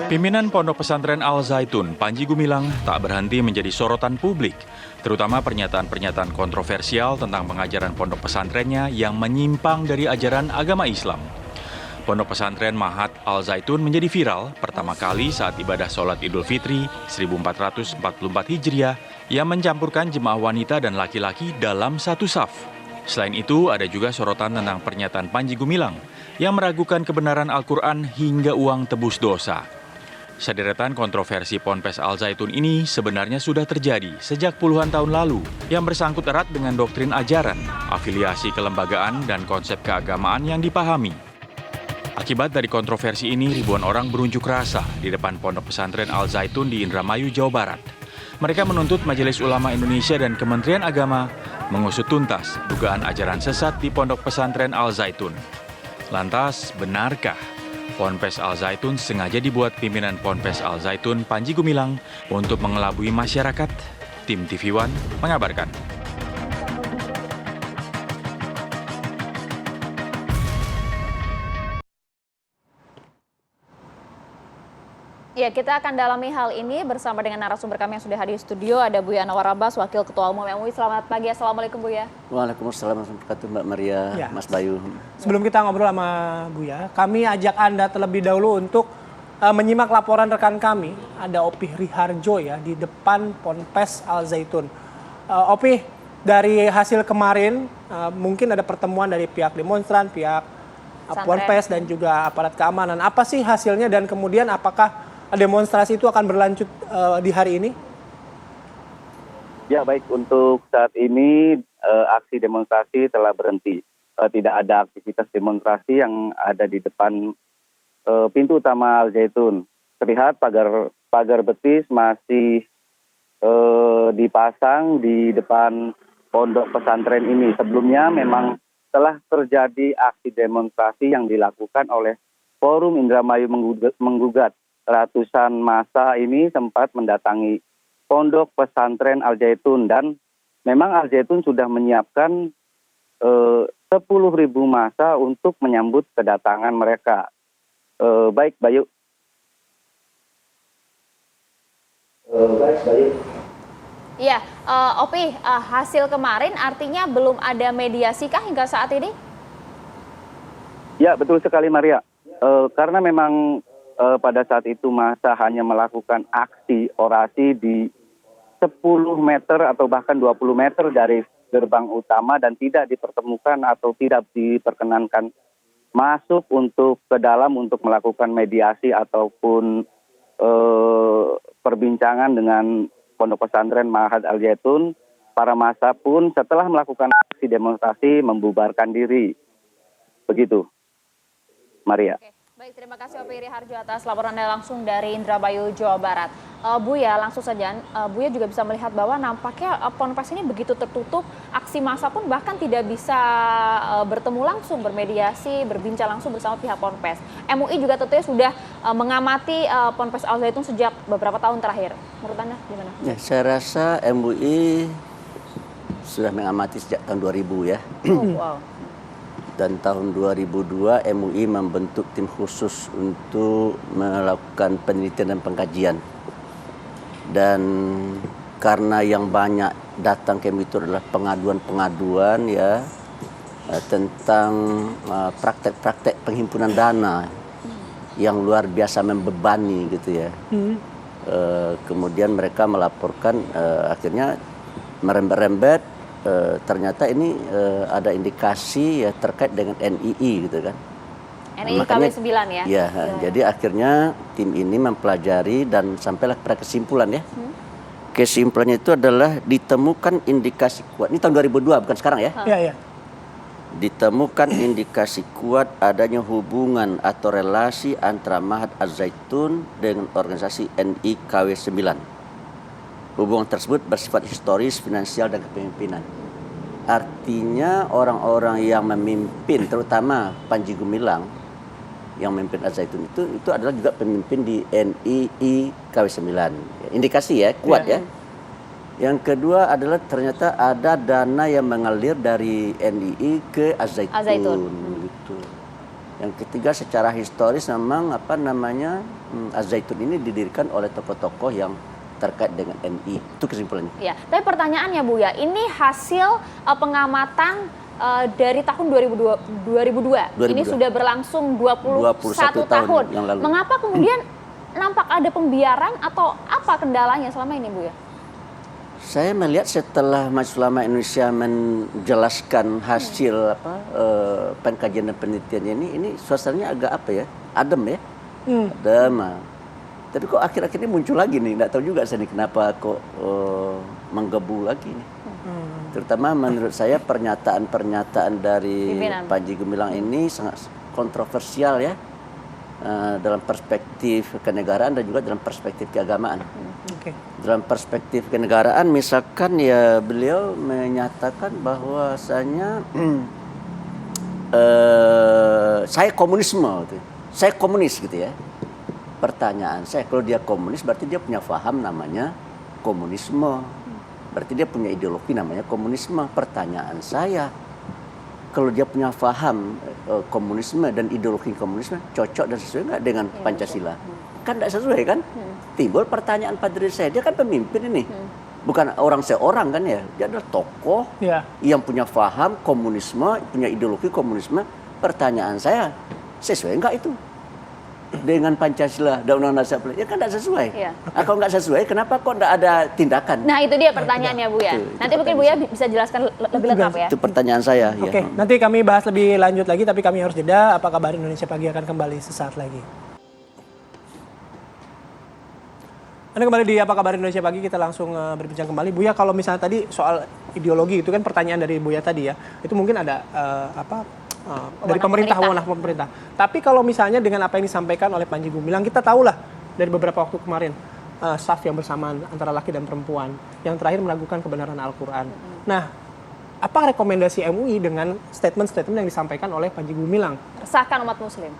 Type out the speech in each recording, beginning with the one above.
Pimpinan Pondok Pesantren Al Zaitun, Panji Gumilang, tak berhenti menjadi sorotan publik, terutama pernyataan-pernyataan kontroversial tentang pengajaran pondok pesantrennya yang menyimpang dari ajaran agama Islam. Pondok pesantren Mahat Al Zaitun menjadi viral pertama kali saat ibadah sholat Idul Fitri 1444 Hijriah yang mencampurkan jemaah wanita dan laki-laki dalam satu saf. Selain itu, ada juga sorotan tentang pernyataan Panji Gumilang yang meragukan kebenaran Al-Quran hingga uang tebus dosa. Sederetan kontroversi Ponpes Al Zaitun ini sebenarnya sudah terjadi sejak puluhan tahun lalu yang bersangkut erat dengan doktrin ajaran, afiliasi kelembagaan, dan konsep keagamaan yang dipahami. Akibat dari kontroversi ini, ribuan orang berunjuk rasa di depan Pondok Pesantren Al Zaitun di Indramayu, Jawa Barat. Mereka menuntut Majelis Ulama Indonesia dan Kementerian Agama mengusut tuntas dugaan ajaran sesat di Pondok Pesantren Al Zaitun. Lantas, benarkah Ponpes Al Zaitun sengaja dibuat pimpinan Ponpes Al Zaitun Panji Gumilang untuk mengelabui masyarakat? Tim TV One mengabarkan. Ya, kita akan dalami hal ini bersama dengan narasumber kami yang sudah hadir di studio. Ada Buya Anwar Abbas, Wakil Ketua Umum MUI. Selamat pagi, Assalamualaikum Buya. Waalaikumsalam warahmatullahi wabarakatuh, Mbak Maria, ya. Mas Bayu. Sebelum kita ngobrol sama Buya, kami ajak Anda terlebih dahulu untuk menyimak laporan rekan kami. Ada Opih Riharjo ya di depan Ponpes Al Zaitun. Opih, dari hasil kemarin mungkin ada pertemuan dari pihak demonstran, pihak Ponpes dan juga aparat keamanan. Apa sih hasilnya dan kemudian apakah demonstrasi itu akan berlanjut di hari ini? Ya, baik, untuk saat ini aksi demonstrasi telah berhenti. Tidak ada aktivitas demonstrasi yang ada di depan pintu utama Al Zaitun. Terlihat pagar betis masih dipasang di depan pondok pesantren ini. Sebelumnya memang telah terjadi aksi demonstrasi yang dilakukan oleh Forum Indramayu Menggugat. Ratusan massa ini sempat mendatangi Pondok Pesantren Al Zaitun dan memang Al Zaitun sudah menyiapkan 10.000 massa untuk menyambut kedatangan mereka. Baik, Bayu. Iya, Opih, hasil kemarin artinya belum ada mediasi kah hingga saat ini? Ya, betul sekali, Maria. Karena memang pada saat itu massa hanya melakukan aksi orasi di 10 meter atau bahkan 20 meter dari gerbang utama dan tidak dipertemukan atau tidak diperkenankan masuk untuk ke dalam untuk melakukan mediasi ataupun perbincangan dengan Pondok Pesantren Mahat Al Zaitun. Para massa pun setelah melakukan aksi demonstrasi membubarkan diri. Begitu, Maria. Oke. Baik, terima kasih Opih Riharjo atas laporan Anda langsung dari Indramayu, Jawa Barat. Buya, langsung saja, Buya juga bisa melihat bahwa nampaknya Ponpes ini begitu tertutup, aksi massa pun bahkan tidak bisa bertemu langsung, bermediasi, berbincang langsung bersama pihak Ponpes. MUI juga tentunya sudah mengamati Ponpes Al Zaitun sejak beberapa tahun terakhir. Menurut Anda gimana? Ya, saya rasa MUI sudah mengamati sejak tahun 2000 ya. Oh, wow. Dan tahun 2002 MUI membentuk tim khusus untuk melakukan penelitian dan pengkajian. Dan karena yang banyak datang ke MUI itu adalah pengaduan-pengaduan ya tentang praktek-praktek penghimpunan dana yang luar biasa membebani gitu ya. Kemudian mereka melaporkan akhirnya merembet-rembet. Ternyata ini ada indikasi ya terkait dengan NII gitu kan. NII KW9 ya? Ya, jadi akhirnya tim ini mempelajari dan sampailah pada kesimpulan ya. Kesimpulannya itu adalah ditemukan indikasi kuat. Ini tahun 2002 bukan sekarang ya? Iya. Ditemukan indikasi kuat adanya hubungan atau relasi antara Mahat Al Zaitun dengan organisasi NII KW9. Hubungan tersebut bersifat historis, finansial, dan kepemimpinan. Artinya orang-orang yang memimpin, terutama Panji Gumilang, yang memimpin Al Zaitun itu adalah juga pemimpin di NII KW9. Indikasi ya, kuat ya. Yang kedua adalah ternyata ada dana yang mengalir dari NII ke Al Zaitun. Gitu. Yang ketiga, secara historis memang Az-Zaitun ini didirikan oleh tokoh-tokoh yang terkait dengan MI. Itu kesimpulannya. Ya, tapi pertanyaannya Bu ya, ini hasil pengamatan dari tahun 2002. Ini sudah berlangsung 21 tahun yang lalu. Mengapa kemudian nampak ada pembiaran atau apa kendalanya selama ini Bu ya? Saya melihat setelah Majelis Ulama Indonesia menjelaskan hasil pengkajian dan penelitiannya ini suasananya agak adem ya. Adem. Tapi kok akhir-akhir ini muncul lagi nih, nggak tahu juga saya nih kenapa kok menggebu lagi nih. Terutama menurut saya pernyataan-pernyataan dari Panji Gumilang ini sangat kontroversial ya. Dalam perspektif kenegaraan dan juga dalam perspektif keagamaan. Dalam perspektif kenegaraan misalkan ya beliau menyatakan bahwasanya saya komunis gitu ya. Pertanyaan saya, kalau dia komunis berarti dia punya paham namanya komunisme. Berarti dia punya ideologi namanya komunisme. Pertanyaan saya, kalau dia punya paham komunisme dan ideologi komunisme cocok dan sesuai nggak dengan Pancasila? Kan tidak sesuai kan? Timbul pertanyaan pada diri saya, dia kan pemimpin ini. Bukan orang seorang kan ya, dia adalah tokoh yang punya paham komunisme, punya ideologi komunisme. Pertanyaan saya, sesuai nggak itu dengan Pancasila dan Undang-Undang Dasar? Ya kan tidak sesuai. Kalau nggak sesuai, kenapa kok tidak ada tindakan? Nah itu dia pertanyaannya Bu ya. Nanti mungkin Bu ya bisa jelaskan lebih lengkap ya. Itu pertanyaan saya. Oke, nanti kami bahas lebih lanjut lagi, tapi kami harus jeda. Apa kabar Indonesia Pagi akan kembali sesaat lagi. Anda kembali di Apa Kabar Indonesia Pagi, kita langsung berbincang kembali. Buya, kalau misalnya tadi soal ideologi itu kan pertanyaan dari Buya tadi ya, itu mungkin ada dari pemerintah. Tapi kalau misalnya dengan apa yang disampaikan oleh Panji Gumilang, kita tahulah dari beberapa waktu kemarin, saf yang bersamaan antara laki dan perempuan, yang terakhir meragukan kebenaran Al-Quran. Nah, apa rekomendasi MUI dengan statement-statement yang disampaikan oleh Panji Gumilang? Resahkan umat muslim.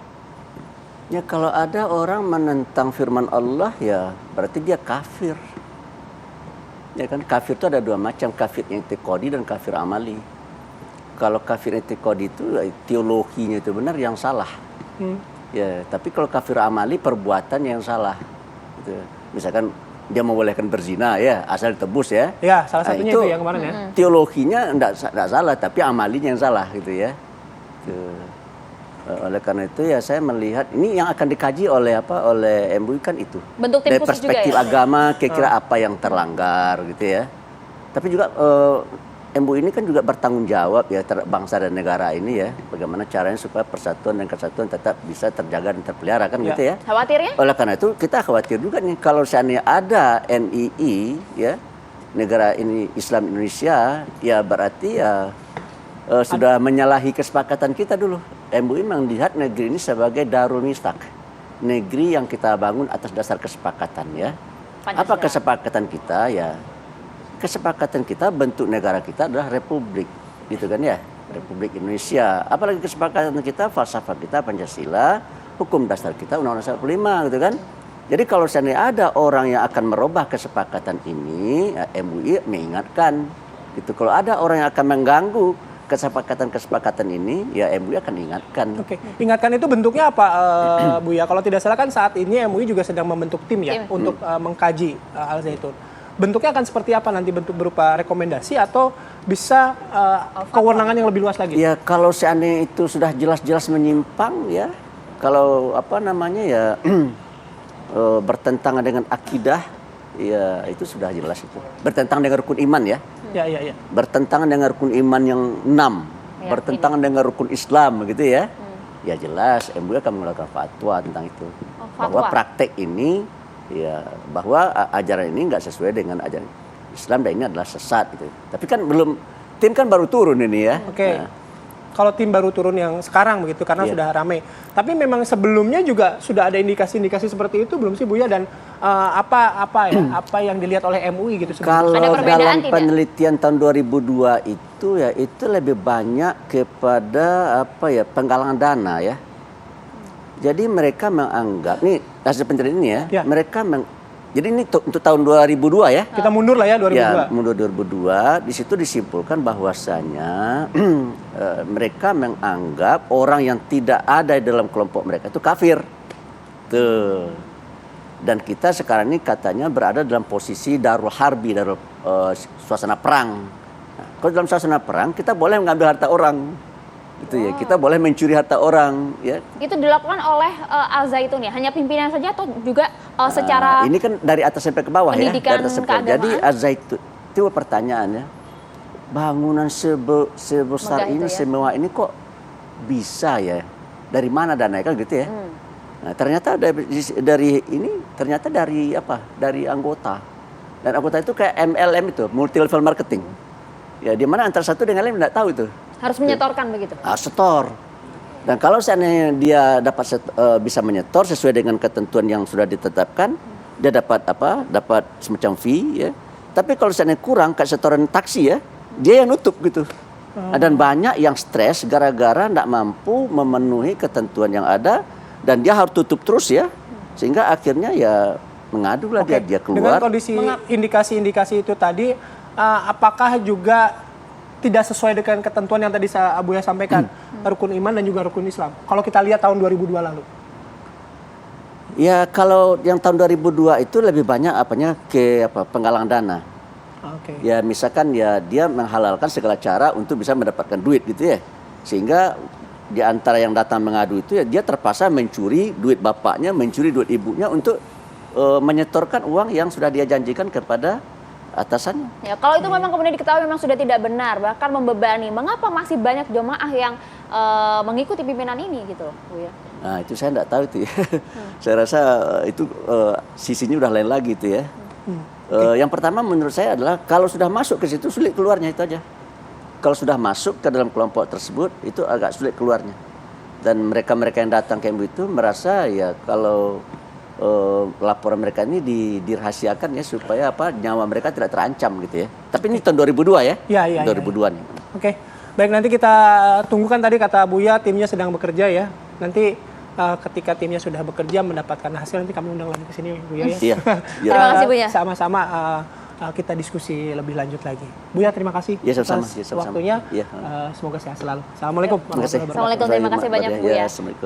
Ya kalau ada orang menentang firman Allah ya berarti dia kafir. Ya kan, kafir itu ada dua macam, kafir i'tiqadi dan kafir amali. Kalau kafir i'tiqadi itu teologinya itu benar, yang salah. Ya, tapi kalau kafir amali perbuatan yang salah. Gitu. Misalkan dia membolehkan berzina ya asal ditebus ya. Ya, salah satunya itu yang kemarin ya. Teologinya enggak salah tapi amalinya yang salah gitu ya. Oleh karena itu ya saya melihat ini yang akan dikaji oleh MUI kan itu. Bentuk tim dari khusus perspektif juga ya? agama kira-kira apa yang terlanggar gitu ya. Tapi juga MUI ini kan juga bertanggung jawab ya terhadap bangsa dan negara ini ya. Bagaimana caranya supaya persatuan dan kesatuan tetap bisa terjaga dan terpelihara kan gitu ya. Khawatirnya? Oleh karena itu kita khawatir juga nih kalau seandainya ada NII ya, negara ini Islam Indonesia, ya berarti ya sudah menyalahi kesepakatan kita dulu. MUI melihat negeri ini sebagai Darul Mistaq, negeri yang kita bangun atas dasar kesepakatan ya. Pancasila. Apa kesepakatan kita ya? Kesepakatan kita bentuk negara kita adalah republik, gitu kan ya? Republik Indonesia. Apalagi kesepakatan kita, falsafah kita Pancasila, hukum dasar kita Undang-Undang 45, gitu kan? Jadi kalau seandainya ada orang yang akan merubah kesepakatan ini, ya, MUI mengingatkan. Gitu. Kalau ada orang yang akan mengganggu kesepakatan ini, ya MUI akan ingatkan. Oke, ingatkan itu bentuknya apa, Bu ya? Kalau tidak salah kan saat ini MUI juga sedang membentuk tim ya untuk mengkaji Al-Zaitun. Bentuknya akan seperti apa nanti, bentuk berupa rekomendasi atau bisa kewenangan yang lebih luas lagi? Ya kalau seandainya itu sudah jelas-jelas menyimpang ya, kalau bertentangan dengan akidah, ya itu sudah jelas itu. Bertentangan dengan rukun iman ya. Ya. Bertentangan dengan rukun iman yang 6, bertentangan dengan rukun Islam gitu ya. Ya jelas MUI akan mengeluarkan fatwa tentang itu. Bahwa praktek ini ya, bahwa ajaran ini nggak sesuai dengan ajaran Islam dan ini adalah sesat gitu. Tapi kan tim kan baru turun ini ya. Oke. Kalau tim baru turun yang sekarang begitu karena sudah ramai. Tapi memang sebelumnya juga sudah ada indikasi-indikasi seperti itu belum sih Buya, dan apa yang dilihat oleh MUI gitu sebetulnya? Kalau dalam tidak? Penelitian tahun 2002 itu lebih banyak kepada penggalangan dana ya. Jadi mereka menganggap nih hasil penelitian ini ya, mereka Jadi ini untuk tahun 2002 ya. Kita mundur lah ya 2002. Ya, mundur 2002. Di situ disimpulkan bahwasanya mereka menganggap orang yang tidak ada di dalam kelompok mereka itu kafir. Tuh. Dan kita sekarang ini katanya berada dalam posisi darul harbi, darul suasana perang. Nah, kalau dalam suasana perang kita boleh mengambil harta orang. Gitu ya. Kita boleh mencuri harta orang, ya. Itu dilakukan oleh Al Zaitun ya? Hanya pimpinan saja atau juga secara ini kan dari atas sampai ke bawah ya, pendidikan dari atas sampai keagamaan? Jadi Al-Zaitun itu pertanyaannya, bangunan sebesar Megah ini, itu ya? semewah ini kok bisa ya? Dari mana dananya kan gitu ya? Nah, ternyata ternyata dari apa? Dari anggota. Dan anggota itu kayak MLM itu, multi level marketing. Ya, di mana antara satu dengan lain tidak tahu itu. harus menyetorkan begitu? Setor. Dan kalau seandainya dia dapat bisa menyetor sesuai dengan ketentuan yang sudah ditetapkan, dia dapat apa? Dapat semacam fee ya. Tapi kalau seandainya kurang kayak setoran taksi ya, dia yang nutup gitu. Dan banyak yang stres gara-gara tidak mampu memenuhi ketentuan yang ada dan dia harus tutup terus ya. Sehingga akhirnya ya mengadu lah dia keluar. Dengan kondisi indikasi-indikasi itu tadi, apakah juga tidak sesuai dengan ketentuan yang tadi Buya sampaikan, rukun iman dan juga rukun Islam? Kalau kita lihat tahun 2002 lalu. Ya kalau yang tahun 2002 itu lebih banyak penggalang dana. Oke. Ya misalkan ya dia menghalalkan segala cara untuk bisa mendapatkan duit gitu ya. Sehingga di antara yang datang mengadu itu ya dia terpaksa mencuri duit bapaknya, mencuri duit ibunya untuk menyetorkan uang yang sudah dia janjikan kepada atasannya. Ya, kalau itu memang kemudian diketahui memang sudah tidak benar, bahkan membebani, mengapa masih banyak jemaah yang mengikuti pimpinan ini gitu, Bu ya? Nah itu saya tidak tahu itu ya. Saya rasa itu sisinya udah lain lagi itu ya. Yang pertama menurut saya adalah kalau sudah masuk ke situ sulit keluarnya itu aja. Kalau sudah masuk ke dalam kelompok tersebut itu agak sulit keluarnya. Dan mereka-mereka yang datang ke MUI itu merasa ya kalau laporan mereka ini dirahasiakan ya supaya nyawa mereka tidak terancam gitu ya. Tapi ini tahun 2002 ya. Iya. 2002 nih. Oke. Baik, nanti kita tunggukan tadi kata Buya timnya sedang bekerja ya. Nanti ketika timnya sudah bekerja mendapatkan hasil nanti kami undang lagi ke sini Buya ya. Iya. Terima kasih, Buya. Sama-sama kita diskusi lebih lanjut lagi. Buya terima kasih Ya, sama-sama. atas Ya, sama-sama. waktunya. Ya. Semoga sehat selalu. Assalamualaikum. Terima kasih. Assalamualaikum, terima kasih banyak, Bu, ya. Assalamualaikum.